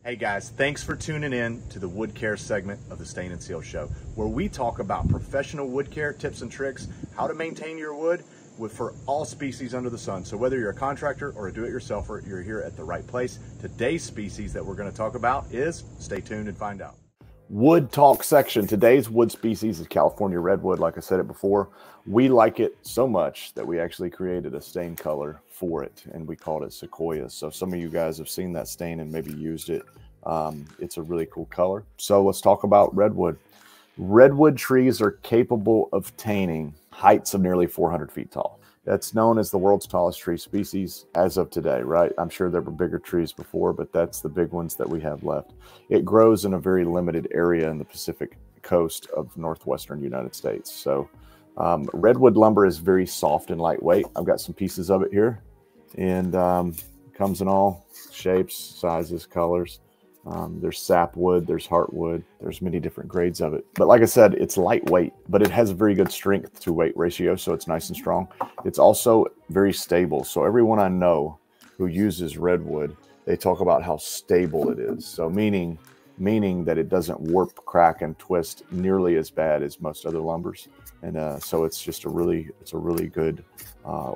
Hey guys, thanks for tuning in to the wood care segment of the Stain and Seal Show, where we talk about professional wood care tips and tricks, how to maintain your wood for all species under the sun. So whether you're a contractor or a do-it-yourselfer, you're here at the right place. Today's species that we're going to talk about is, stay tuned and find out. Wood talk section. Today's wood species is California redwood. Like I said it before, we like it so much that we actually created a stain color for it, and we called it Sequoia. So some of you guys have seen that stain and maybe used it. It's a really cool color. So let's talk about redwood. Redwood trees are capable of attaining heights of nearly 400 feet tall. That's known as the world's tallest tree species as of today, right? I'm sure there were bigger trees before, but that's the big ones that we have left. It grows in a very limited area in the Pacific coast of northwestern United States. So redwood lumber is very soft and lightweight. I've got some pieces of it here, and comes in all shapes, sizes, colors. There's sapwood, there's heartwood, there's many different grades of it. But like I said, it's lightweight, but it has a very good strength to weight ratio, so it's nice and strong. It's also very stable. So everyone I know who uses redwood, they talk about how stable it is. So meaning that it doesn't warp, crack, and twist nearly as bad as most other lumbers. And so it's just a really good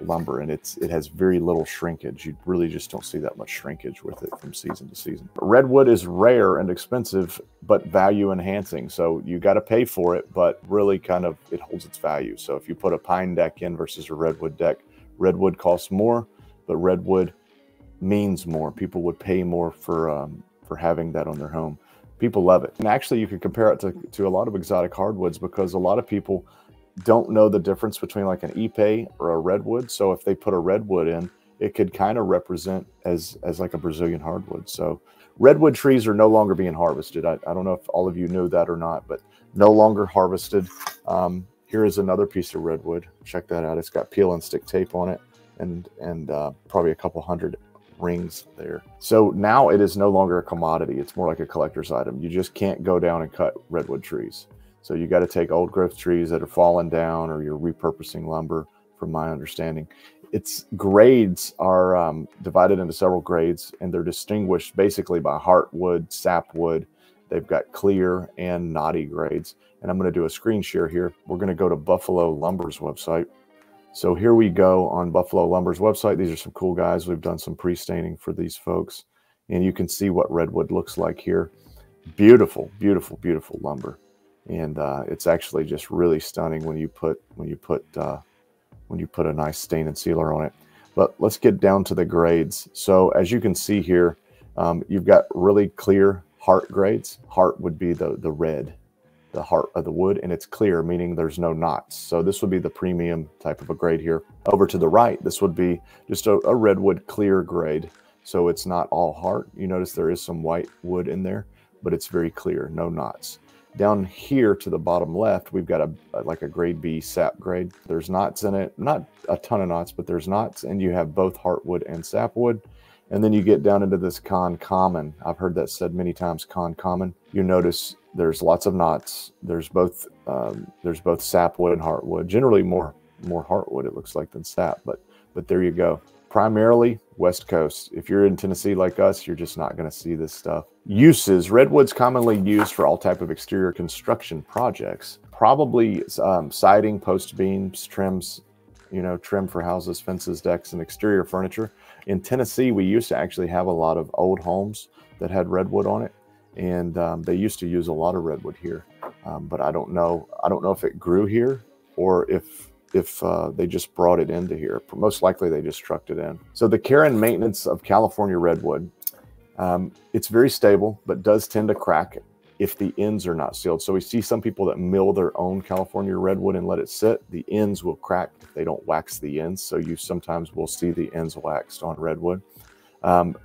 lumber, and it has very little shrinkage. You really just don't see that much shrinkage with it from season to season. Redwood is rare and expensive, but value enhancing. So you got to pay for it, but really it holds its value. So if you put a pine deck in versus a redwood deck, redwood costs more, but redwood means more. People would pay more for having that on their home. People love it. And actually you could compare it to a lot of exotic hardwoods, because a lot of people don't know the difference between like an ipe or a redwood. So if they put a redwood in, it could kind of represent as like a Brazilian hardwood. So redwood trees are no longer being harvested. I don't know if all of you knew that or not, but no longer harvested. Here is another piece of redwood. Check that out. It's got peel and stick tape on it, and probably a couple hundred rings there. So now it is no longer a commodity. It's more like a collector's item. You just can't go down and cut redwood trees. So you got to take old growth trees that are falling down, or you're repurposing lumber, from my understanding. Its grades are divided into several grades, and they're distinguished basically by heartwood, sapwood. They've got clear and knotty grades. And I'm going to do a screen share here. We're going to go to Buffalo Lumber's website. So here we go on Buffalo Lumber's website. These are some cool guys. We've done some pre-staining for these folks, and you can see what redwood looks like here. Beautiful, beautiful, beautiful lumber. And it's actually just really stunning when you put a nice stain and sealer on it. But let's get down to the grades. So as you can see here, you've got really clear heart grades. Heart would be the red, the heart of the wood, and it's clear, meaning there's no knots. So this would be the premium type of a grade here. Over to the right, this would be just a redwood clear grade. So it's not all heart. You notice there is some white wood in there, but it's very clear, no knots. Down here to the bottom left, we've got like a grade B sap grade. There's knots in it, not a ton of knots, but there's knots, and you have both heartwood and sapwood. And then you get down into this con common. I've heard that said many times, con common. You notice there's lots of knots. There's both sapwood and heartwood. Generally more heartwood, it looks like, than sap, but there you go. Primarily West Coast. If you're in Tennessee like us, you're just not going to see this stuff. Uses. Redwood's commonly used for all type of exterior construction projects. Probably siding, post beams, trims, trim for houses, fences, decks, and exterior furniture. In Tennessee, we used to actually have a lot of old homes that had redwood on it, and they used to use a lot of redwood here. But I don't know if it grew here or if they just brought it into here. Most likely they just trucked it in. So the care and maintenance of California redwood, it's very stable, but does tend to crack if the ends are not sealed. So we see some people that mill their own California redwood and let it sit. The ends will crack if they don't wax the ends. So you sometimes will see the ends waxed on redwood.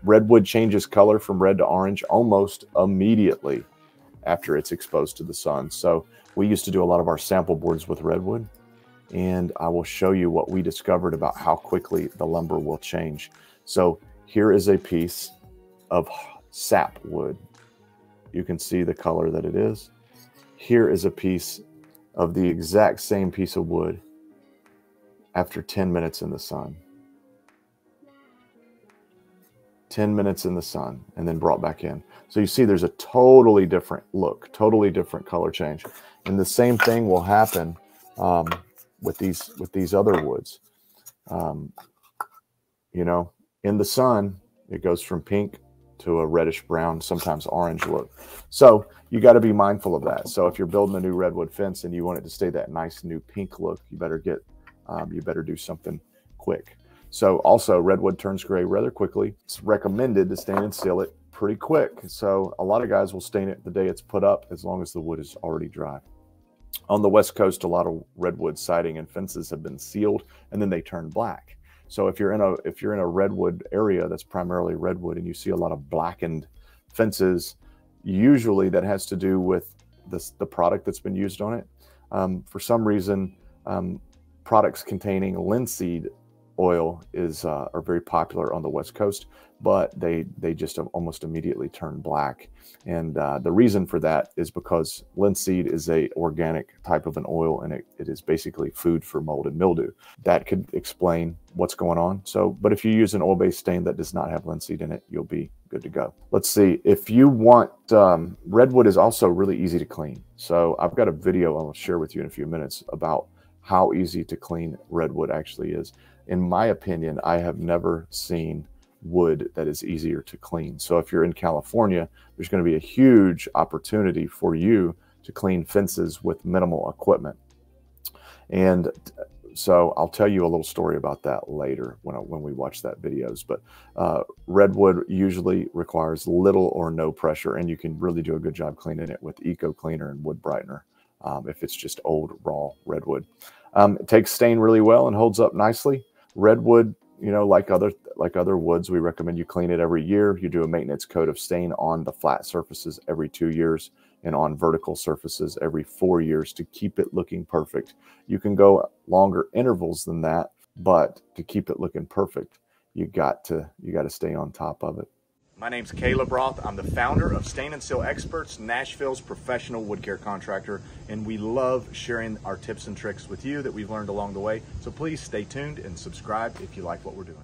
Redwood changes color from red to orange almost immediately after it's exposed to the sun. So we used to do a lot of our sample boards with redwood, and I will show you what we discovered about how quickly the lumber will change. So here is a piece of sapwood. You can see the color that it is. Here is a piece of the exact same piece of wood after 10 minutes in the sun. 10 minutes in the sun and then brought back in. So you see there's a totally different look, totally different color change. And the same thing will happen with these other woods. You know, in the sun, it goes from pink to a reddish brown, sometimes orange look. So you got to be mindful of that. So if you're building a new redwood fence and you want it to stay that nice new pink look, you better do something quick. So also redwood turns gray rather quickly. It's recommended to stain and seal it pretty quick. So a lot of guys will stain it the day it's put up as long as the wood is already dry. On the West Coast, a lot of redwood siding and fences have been sealed and then they turn black. So if you're in a redwood area that's primarily redwood and you see a lot of blackened fences, usually that has to do with the product that's been used on it. For some reason, products containing linseed oil are very popular on the West Coast, but they just almost immediately turn black. And the reason for that is because linseed is a organic type of an oil, and it is basically food for mold and mildew. That could explain what's going on. So, but if you use an oil-based stain that does not have linseed in it, you'll be good to go. Let's see, if you want, redwood is also really easy to clean. So I've got a video I'll share with you in a few minutes about how easy to clean redwood actually is. In my opinion, I have never seen wood that is easier to clean. So if you're in California, there's going to be a huge opportunity for you to clean fences with minimal equipment. And so I'll tell you a little story about that later when we watch that videos. But redwood usually requires little or no pressure, and you can really do a good job cleaning it with Eco Cleaner and Wood Brightener if it's just old raw redwood. It takes stain really well and holds up nicely. Redwood, you know, like other woods, we recommend you clean it every year. You do a maintenance coat of stain on the flat surfaces every 2 years and on vertical surfaces every 4 years to keep it looking perfect. You can go longer intervals than that, but to keep it looking perfect, you got to stay on top of it. My name's Caleb Roth. I'm the founder of Stain and Seal Experts, Nashville's professional wood care contractor, and we love sharing our tips and tricks with you that we've learned along the way. So please stay tuned and subscribe if you like what we're doing.